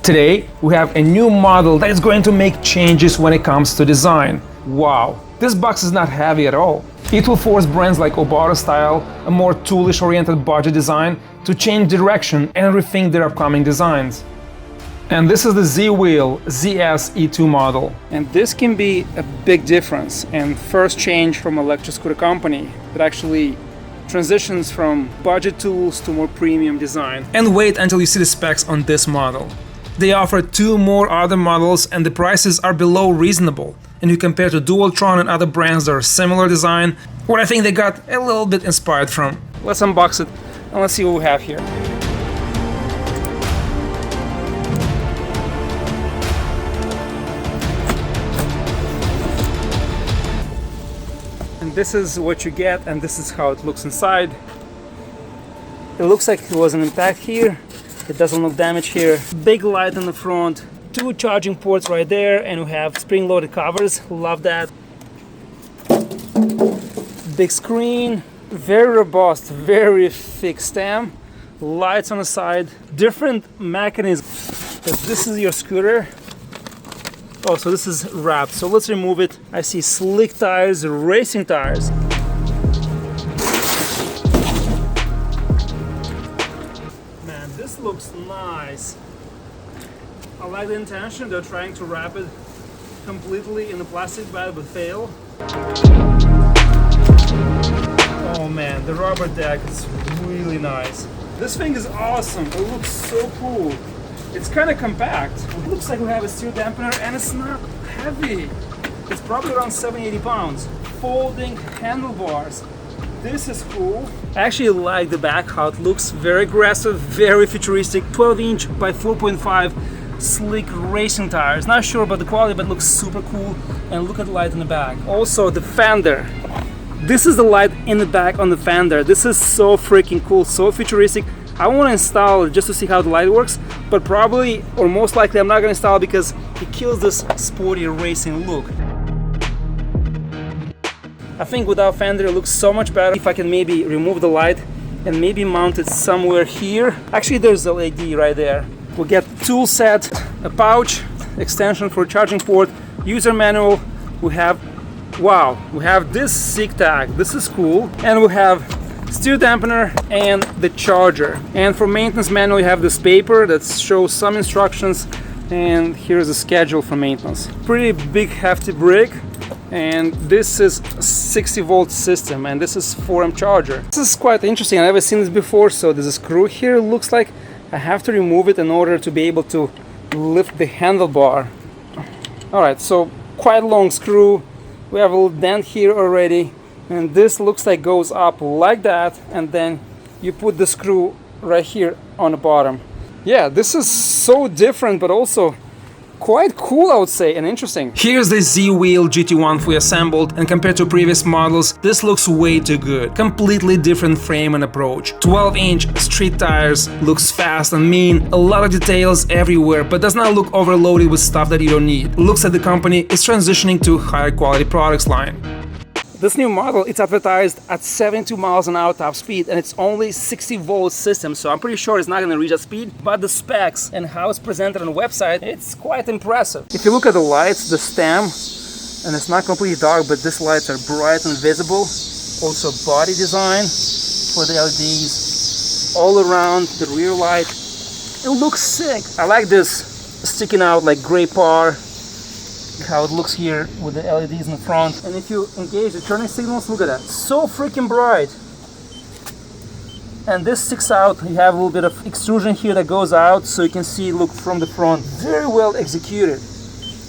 Today, we have a new model that is going to make changes when it comes to design. Wow, this box is not heavy at all. It will force brands like Obata Style, a more toolish-oriented budget design, to change direction and rethink their upcoming designs. And this is the ZWheel ZS-E2 model. And this can be a big difference and first change from electric scooter company that actually transitions from budget tools to more premium design. And wait until you see the specs on this model. They offer 2 more other models and the prices are below reasonable. And you compare to Dualtron and other brands that are similar design, where I think they got a little bit inspired from. Let's unbox it and let's see what we have here. And this is what you get, and this is how it looks inside. It looks like there was an impact here. It doesn't look damaged here. Big light in the front, 2 charging ports right there, and we have spring-loaded covers. Love that. Big screen, very robust, very thick stem. Lights on the side, different mechanism. This is your scooter. Oh, so this is wrapped. So let's remove it. I see slick tires, racing tires. Man, this looks nice. I like the intention. They're trying to wrap it completely in a plastic bag, but fail. Oh man, the rubber deck is really nice. This thing is awesome. It looks so cool. It's kind of compact. It looks like we have a steer dampener and it's not heavy. It's probably around 70-80 pounds. Folding handlebars. This is cool. I actually like the back, how it looks. Very aggressive, very futuristic. 12-inch by 4.5 slick racing tires. Not sure about the quality, but it looks super cool. And look at the light in the back. Also the fender. This is the light in the back on the fender. This is so freaking cool, so futuristic. I want to install it just to see how the light works, but probably, or most likely, I'm not going to install it because it kills this sporty racing look. I think without fender it looks so much better. If I can maybe remove the light and maybe mount it somewhere here. Actually, there's a LED right there. We'll get tool set, a pouch, extension for a charging port, user manual. We have this SIG tag. This is cool. And we have steer dampener and the charger. And for maintenance manual, you have this paper that shows some instructions, and here's a schedule for maintenance. Pretty big hefty brick, and this is a 60-volt system, and this is 4-amp charger. This is quite interesting. I've never seen this before. So there's a screw here. It looks like I have to remove it in order to be able to lift the handlebar. All right, so quite a long screw. We have a little dent here already. And this looks like goes up like that, and then you put the screw right here on the bottom. Yeah, this is so different, but also quite cool, I would say, and interesting. Here's the ZWheel GT1 fully assembled, and compared to previous models, this looks way too good. Completely different frame and approach. 12-inch street tires, looks fast and mean, a lot of details everywhere, but does not look overloaded with stuff that you don't need. Looks like the company is transitioning to higher quality products line. This new model, it's advertised at 72 miles an hour top speed, and it's only 60-volt system, so I'm pretty sure it's not going to reach that speed, but the specs and how it's presented on the website, it's quite impressive. If you look at the lights, the stem, and it's not completely dark, but these lights are bright and visible. Also body design for the LEDs all around the rear light. It looks sick. I like this sticking out like gray par. How it looks here with the LEDs in the front. And if you engage the turning signals, look at that. So freaking bright. And this sticks out. You have a little bit of extrusion here that goes out so you can see, look, from the front. Very well executed.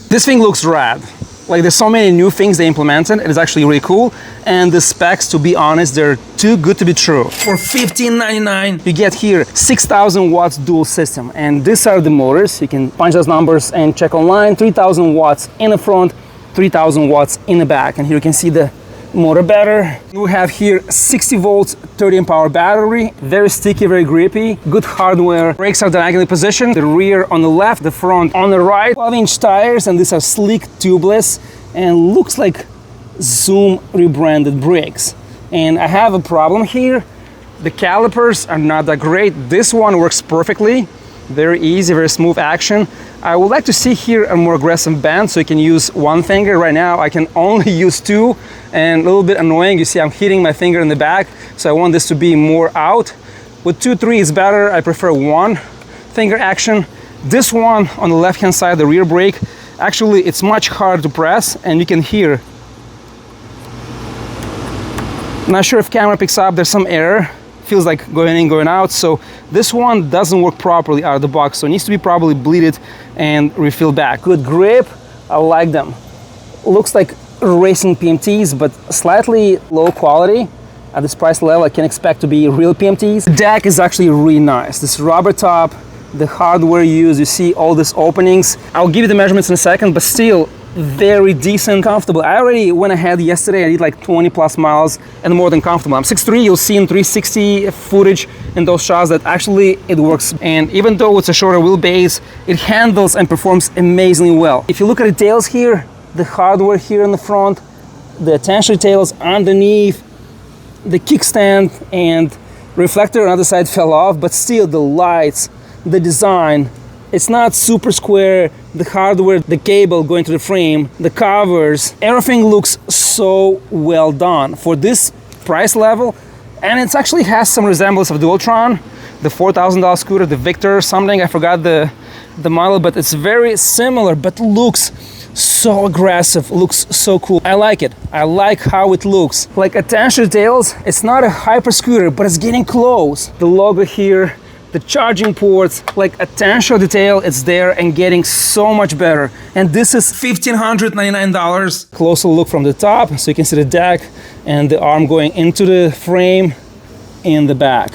This thing looks rad. Like, there's so many new things they implemented. It is actually really cool. And the specs, to be honest, they're too good to be true. For $15.99, you get here 6,000 watts dual system. And these are the motors. You can punch those numbers and check online. 3,000 watts in the front, 3,000 watts in the back. And here you can see the motor better. We have here 60 volts, 30-amp hour battery. Very sticky, very grippy. Good hardware. Brakes are diagonally positioned. The rear on the left, the front on the right. 12-inch tires, and these are slick tubeless. And looks like Zoom rebranded brakes. And I have a problem here. The calipers are not that great. This one works perfectly. Very easy, very smooth action. I would like to see here a more aggressive bend so you can use one finger. Right now I can only use two, and a little bit annoying. You see I'm hitting my finger in the back, so I want this to be more out. With 2-3 is better. I prefer one finger action. This one on the left hand side, the rear brake, actually it's much harder to press, and you can hear. Not sure if camera picks up, there's some error. Feels like going in, going out. So this one doesn't work properly out of the box, so it needs to be probably bleeded and refilled back. Good grip, I like them. Looks like racing PMTs, but slightly low quality. At this price level, I can expect to be real PMTs. The deck is actually really nice. This rubber top, the hardware used, you see all these openings. I'll give you the measurements in a second, but still very decent, comfortable. I already went ahead yesterday, I did like 20 plus miles and more than comfortable. I'm 6'3", you'll see in 360 footage in those shots that actually it works. And even though it's a shorter wheelbase, it handles and performs amazingly well. If you look at the tails here, the hardware here in the front, the attention tails underneath, the kickstand and reflector on the other side fell off, but still the lights, the design, it's not super square, the hardware, the cable going to the frame, the covers, everything looks so well done for this price level. And it actually has some resemblance of the Ultron, the $4,000 scooter, the Victor something, I forgot the model, but it's very similar, but looks so aggressive, looks so cool. I like it. I like how it looks. Like attention details, it's not a hyper scooter, but it's getting close. The logo here, the charging ports, like attention detail, it's there and getting so much better. And this is $1,599. Closer look from the top, so you can see the deck and the arm going into the frame in the back.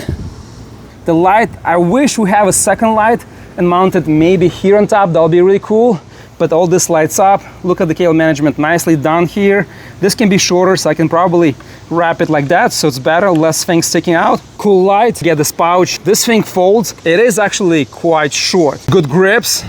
The light, I wish we have a second light and mounted maybe here on top. That'll be really cool. But all this lights up. Look at the cable management, nicely done here. This can be shorter, so I can probably wrap it like that, so it's better, less things sticking out. Cool light, get this pouch. This thing folds. It is actually quite short. Good grips.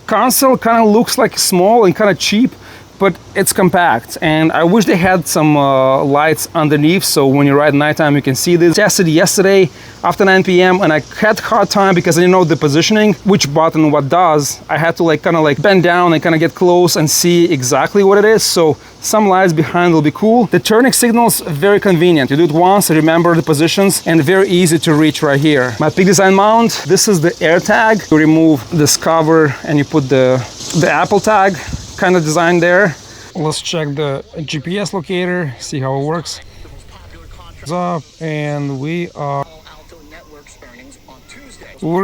Console kind of looks like small and kind of cheap, but it's compact. And I wish they had some lights underneath, so when you ride at nighttime, you can see this. Tested yesterday after 9 p.m. and I had a hard time because I didn't know the positioning, which button what does. I had to kind of bend down and kind of get close and see exactly what it is. So some lights behind will be cool. The turning signal's very convenient. You do it once, remember the positions, and very easy to reach right here. My Peak Design mount, this is the air tag. You remove this cover and you put the Apple tag kind of design there. Let's check the GPS locator, see how it works. It's up, and we're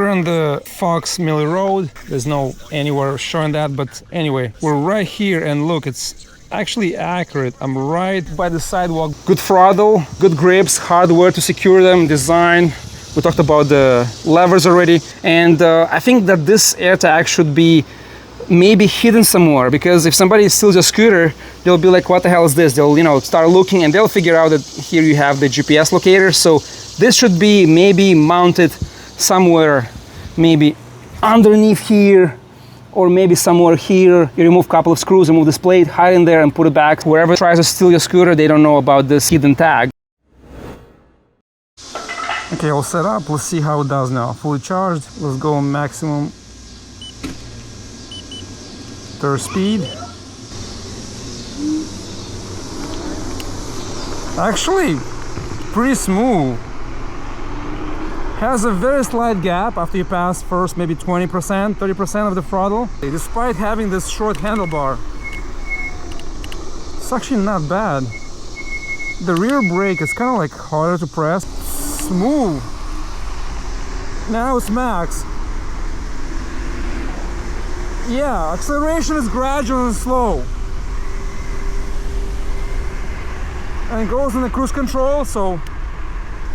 on the Fox Millie Road. There's no anywhere showing that, but anyway, we're right here, and look, it's actually accurate. I'm right by the sidewalk. Good throttle, good grips, hardware to secure them, design. We talked about the levers already, and I think that this AirTag should be maybe hidden somewhere, because if somebody steals a scooter, they'll be like, what the hell is this? They'll start looking and they'll figure out that here you have the GPS locator. So this should be maybe mounted somewhere, maybe underneath here, or maybe somewhere here. You remove a couple of screws, remove this plate, hide in there and put it back. Whoever tries to steal your scooter, they don't know about this hidden tag. Okay, all set up. Let's see how it does now. Fully charged. Let's go maximum third speed. Actually, pretty smooth. Has a very slight gap after you pass first maybe 20%, 30% of the throttle. Despite having this short handlebar, it's actually not bad. The rear brake is kind of harder to press. Smooth. Now it's max. Yeah, acceleration is gradual and slow. And it goes in the cruise control, so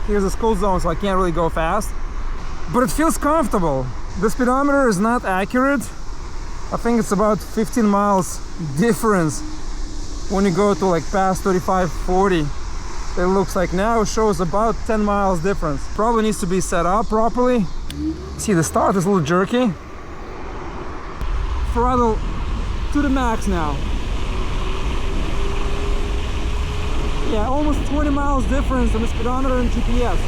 here's the school zone, so I can't really go fast. But it feels comfortable. The speedometer is not accurate. I think it's about 15 miles difference when you go to past 35, 40. It looks like now it shows about 10 miles difference. Probably needs to be set up properly. See, the start is a little jerky. Throttle to the max now. Yeah, almost 20 miles difference in the speedometer and GPS.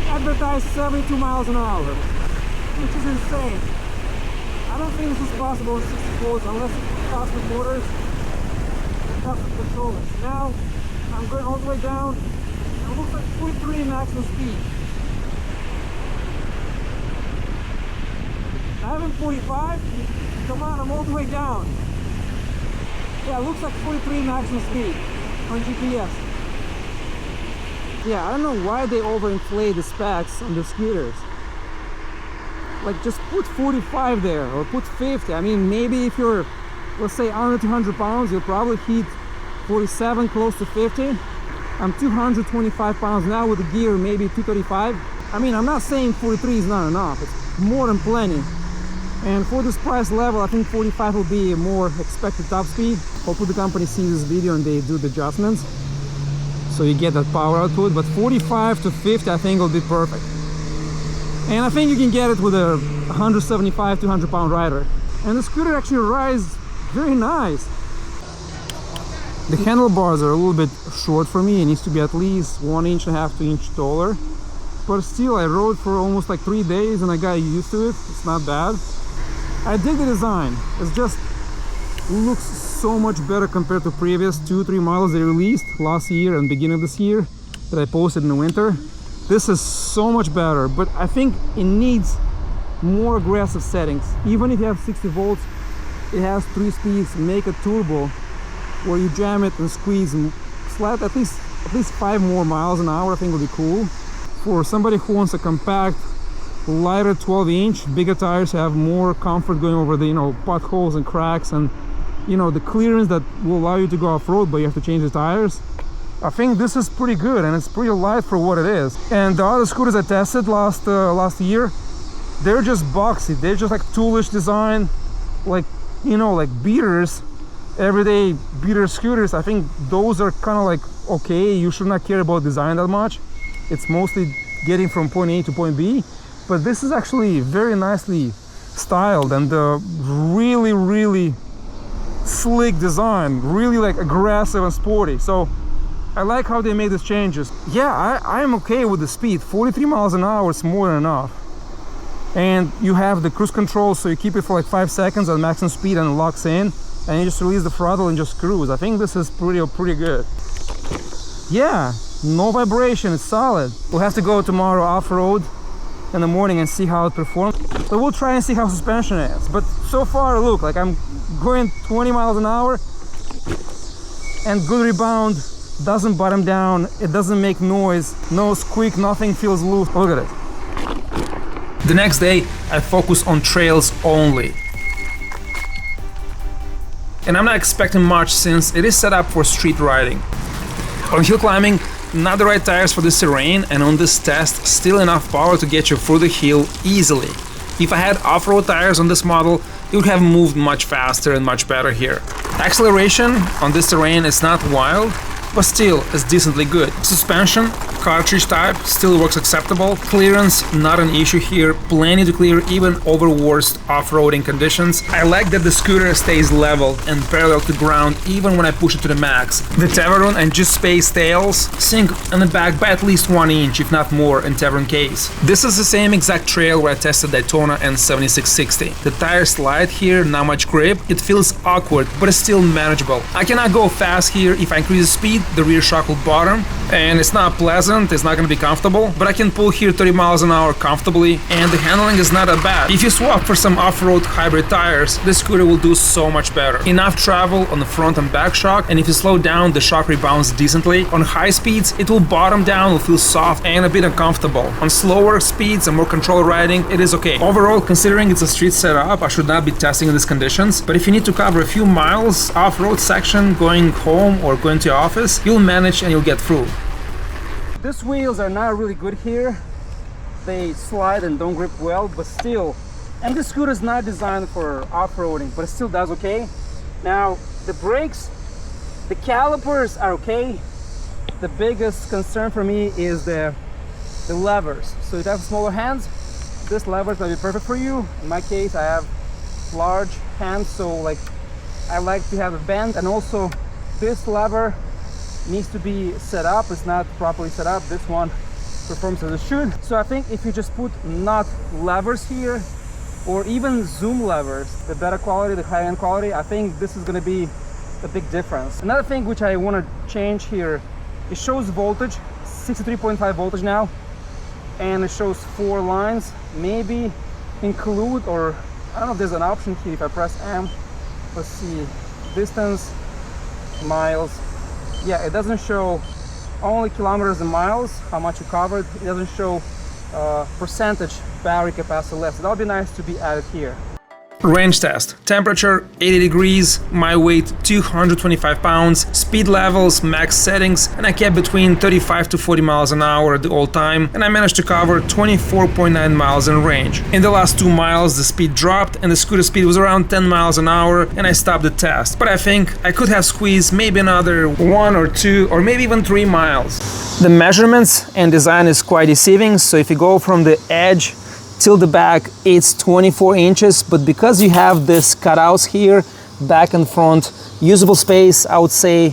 Advertised 72 miles an hour. which is insane. I don't think this is possible with 60 volts unless it's custom motors and custom controllers. Now I'm going all the way down. It looks like 43 maximum speed. I'm in 45. Come on, I'm all the way down. Yeah, it looks like 43 maximum speed on GPS. Yeah, I don't know why they overinflate the specs on the scooters. Like, just put 45 there or put 50. I mean, maybe if you're, let's say, under 200 pounds, you'll probably hit 47, close to 50. I'm 225 pounds now with the gear, maybe 235. I mean, I'm not saying 43 is not enough. It's more than plenty. And for this price level, I think 45 will be a more expected top speed. Hopefully the company sees this video and they do the adjustments, so you get that power output. But 45 to 50 I think will be perfect. And I think you can get it with a 175, 200 pound rider. And the scooter actually rides very nice. The handlebars are a little bit short for me. It needs to be at least 1.5 inches, 2 inches taller. But still, I rode for almost like 3 days and I got used to it. It's not bad. I dig the design. It just looks so much better compared to previous 2-3 models they released last year and beginning of this year that I posted in the winter. This is so much better, but I think it needs more aggressive settings. Even if you have 60 volts, it has 3 speeds. Make a turbo where you jam it and squeeze and slide at least 5 more miles an hour. I think would be cool. For somebody who wants a compact, lighter 12-inch, bigger tires have more comfort going over the, potholes and cracks and, the clearance that will allow you to go off-road, but you have to change the tires. I think this is pretty good and it's pretty light for what it is. And the other scooters I tested last year, they're just boxy. They're just like toolish design, like, like beaters, everyday beater scooters. I think those are kind of like, okay, you should not care about design that much. It's mostly getting from point A to point B. But this is actually very nicely styled and really, really slick design, really like aggressive and sporty. So I like how they made these changes. Yeah, I'm okay with the speed. 43 miles an hour is more than enough. And you have the cruise control, so you keep it for like 5 seconds at maximum speed and it locks in. And you just release the throttle and just cruise. I think this is pretty good. Yeah, no vibration, it's solid. We'll have to go tomorrow off-road in the morning and see how it performs, but we'll try and see how suspension is. But so far, look, like I'm going 20 miles an hour and good rebound, doesn't bottom down, it doesn't make noise, no squeak, nothing feels loose. Look at it. The next day I focus on trails only, and I'm not expecting much since it is set up for street riding. On hill climbing, not the right tires for this terrain, and on this test, still enough power to get you through the hill easily. If I had off-road tires on this model, it would have moved much faster and much better here. Acceleration on this terrain is not wild, but still is decently good. Suspension, cartridge type, still works acceptable. Clearance, not an issue here, plenty to clear even over worst off-roading conditions. I like that the scooter stays leveled and parallel to ground even when I push it to the max. The teverun and gspace tails sink on the back by at least 1 inch, if not more, in teverun case. This is the same exact trail where I tested DAYTONA and 7660. The tires slide here, not much grip, it feels awkward, but it's still manageable. I cannot go fast here. If I increase the speed, the rear shock will bottom, and it's not pleasant, it's not going to be comfortable, but I can pull here 30 miles an hour comfortably, and the handling is not that bad. If you swap for some off-road hybrid tires, this scooter will do so much better. Enough travel on the front and back shock, and if you slow down, the shock rebounds decently. On high speeds, it will bottom down, will feel soft and a bit uncomfortable. On slower speeds and more controlled riding, it is okay. Overall, considering it's a street setup, I should not be testing in these conditions, but if you need to cover a few miles off-road section going home or going to your office, you'll manage and you'll get through. These wheels are not really good here. They slide and don't grip well, but still. And this scooter is not designed for off-roading, but it still does okay. Now, the brakes, the calipers are okay. The biggest concern for me is the levers. So if you have smaller hands, this lever is going to be perfect for you. In my case, I have large hands, so like I like to have a bend, and also this lever needs to be set up. It's not properly set up. This one performs as it should. So I think if you just put not levers here, or even zoom levers, the better quality, the high-end quality, I think this is going to be a big difference. Another thing which I want to change here, it shows voltage, 63.5 voltage now, and it shows 4 lines. Maybe include, or I don't know if there's an option here. If I press M, let's see, distance, miles. Yeah, it doesn't show only kilometers and miles, how much you covered. It doesn't show percentage battery capacity left. So that would be nice to be added here. Range test. Temperature 80 degrees, my weight 225 pounds, speed levels, max settings, and I kept between 35 to 40 miles an hour at the all time, and I managed to cover 24.9 miles in range. In the last 2 miles the speed dropped and the scooter speed was around 10 miles an hour, and I stopped the test. But I think I could have squeezed maybe another 1 or 2 or maybe even 3 miles. The measurements and design is quite deceiving. So if you go from the edge till the back, it's 24 inches, but because you have this cutouts here, back and front, usable space, I would say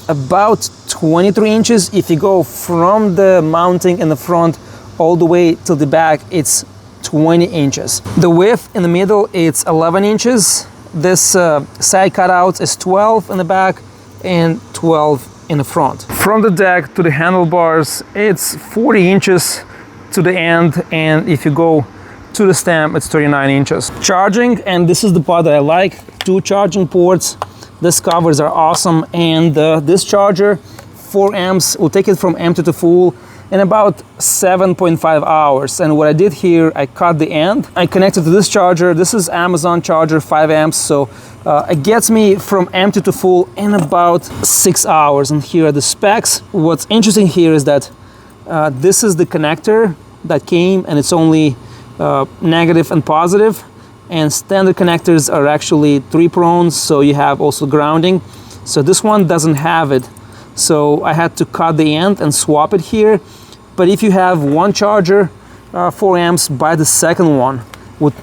about 23 inches. If you go from the mounting in the front all the way till the back, it's 20 inches. The width in the middle, it's 11 inches. This side cutout is 12 in the back and 12 in the front. From the deck to the handlebars, it's 40 inches to the end, and if you go to the stem, it's 39 inches. Charging, and this is the part that I like, 2 charging ports. These covers are awesome, and this charger, 4 amps, will take it from empty to full in about 7.5 hours. And what I did here, I cut the end, I connected to this charger. This is Amazon charger, 5 amps, so it gets me from empty to full in about 6 hours. And here are the specs. What's interesting here is that this is the connector that came, and it's only negative and positive, and standard connectors are actually 3-prone, so you have also grounding. So this one doesn't have it, so I had to cut the end and swap it here. But if you have one charger, 4 amps, buy the second one with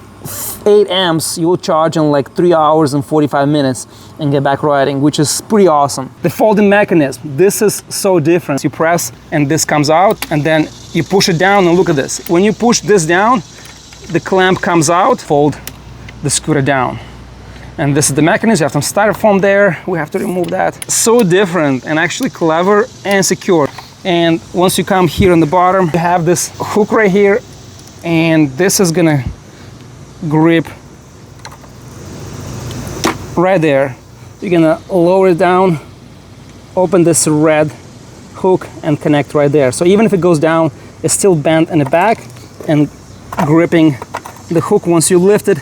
8 amps. You will charge in like 3 hours and 45 minutes and get back riding, which is pretty awesome. The folding mechanism, this is so different. You press and this comes out, and then you push it down, and look at this. When you push this down, the clamp comes out, fold the scooter down. And this is the mechanism. You have some styrofoam there. We have to remove that. So different and actually clever and secure. And once you come here on the bottom, you have this hook right here, and this is gonna grip right there. You're gonna lower it down, open this red hook, and connect right there. So even if it goes down, it's still bent in the back and gripping the hook. Once you lift it,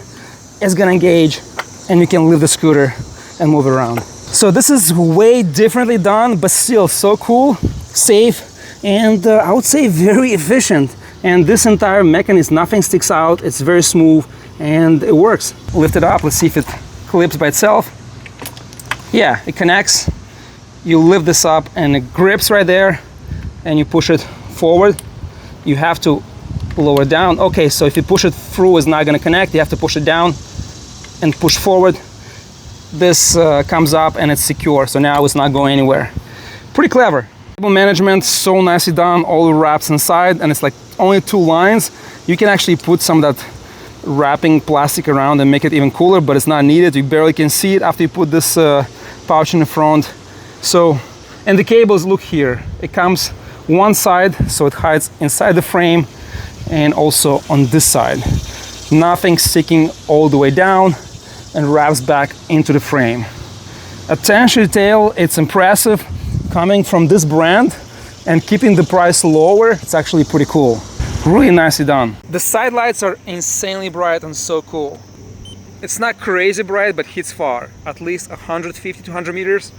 it's gonna engage, and you can lift the scooter and move it around. So this is way differently done, but still so cool, safe, and I would say very efficient. And this entire mechanism, nothing sticks out. It's very smooth and it works. Lift it up. Let's see if it clips by itself. Yeah, it connects. You lift this up and it grips right there, and you push it forward. You have to lower it down. Okay, so if you push it through, it's not going to connect. You have to push it down and push forward. This comes up and it's secure, so now it's not going anywhere. Pretty clever. Cable management, so nicely done, all wraps inside, and it's like only 2 lines. You can actually put some of that wrapping plastic around and make it even cooler, but it's not needed. You barely can see it after you put this pouch in the front. So, and the cables, look here, it comes one side, so it hides inside the frame, and also on this side. Nothing sticking all the way down, and wraps back into the frame. Attention to detail, it's impressive. Coming from this brand and keeping the price lower, it's actually pretty cool. Really nicely done. The side lights are insanely bright and so cool. It's not crazy bright, but hits far, at least 150 to 100 meters.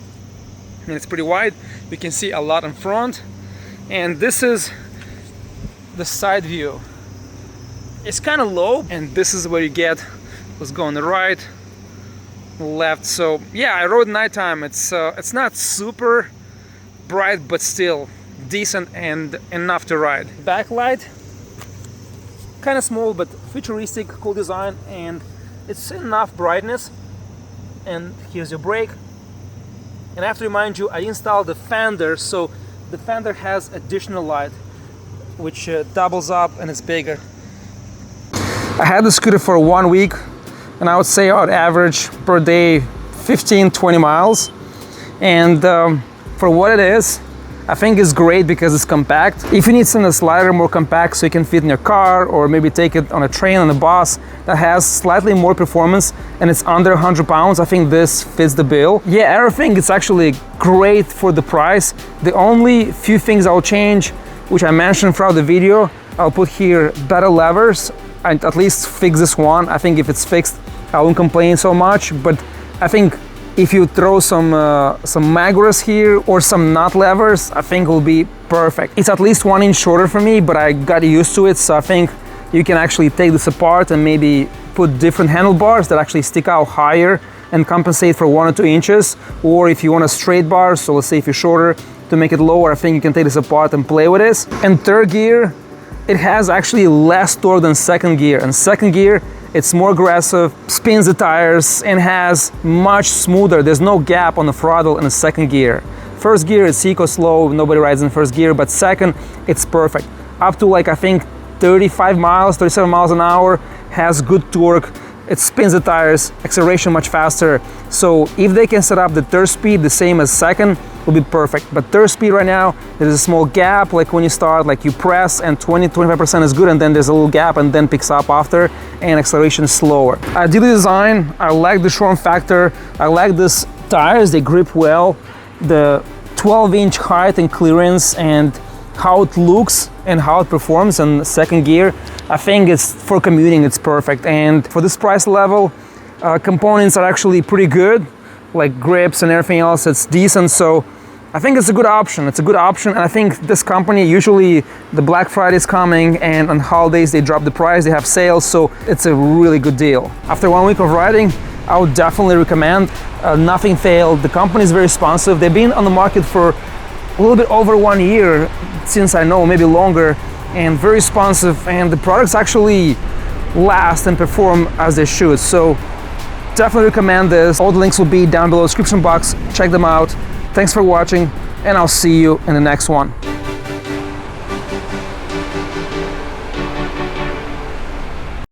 And it's pretty wide. You can see a lot in front. And this is the side view. It's kind of low, and this is where you get what's going on the right, left. So yeah, I rode nighttime. It's not super bright, but still decent and enough to ride. Backlight, kind of small but futuristic, cool design, and it's enough brightness. And here's your brake. And I have to remind you, I installed the fender, so the fender has additional light. which doubles up and it's bigger. I had the scooter for 1 week, and I would say I would average per day 15-20 miles. And for what it is, I think it's great because it's compact. If you need something that's lighter, more compact, so you can fit in your car, or maybe take it on a train on a bus that has slightly more performance and it's under 100 pounds, I think this fits the bill. Yeah, I think it's actually great for the price. The only few things I'll change, which I mentioned throughout the video, I'll put here better levers and at least fix this one. I think if it's fixed, I won't complain so much, but I think if you throw some magras here or some nut levers, I think it will be perfect. It's at least 1 inch shorter for me, but I got used to it, so I think you can actually take this apart and maybe put different handlebars that actually stick out higher and compensate for 1 or 2 inches. Or if you want a straight bar, so let's say if you're shorter, to make it lower, I think you can take this apart and play with this. And third gear, it has actually less torque than second gear. And second gear, it's more aggressive, spins the tires, and has much smoother. There's no gap on the throttle in the second gear. First gear, it's eco-slow, nobody rides in first gear, but second, it's perfect. Up to like, I think, 35 miles, 37 miles an hour, has good torque, it spins the tires, acceleration much faster. So if they can set up the third speed the same as second, will be perfect. But third speed right now, there's a small gap, like when you start, like you press and 20-25% is good, and then there's a little gap and then picks up after, and acceleration is slower. I did the design, I like the form factor, I like these tires, they grip well, the 12-inch height and clearance, and how it looks and how it performs in second gear. I think it's for commuting, it's perfect. And for this price level, components are actually pretty good, like grips and everything else, it's decent. So I think it's a good option. It's a good option, and I think this company, usually the Black Friday is coming, and on holidays they drop the price, they have sales, so it's a really good deal. After 1 week of riding, I would definitely recommend. Nothing failed. The company is very responsive. They've been on the market for a little bit over 1 year, since I know, maybe longer, and very responsive, and the products actually last and perform as they should. So definitely recommend this. All the links will be down below in the description box. Check them out. Thanks for watching, and I'll see you in the next one.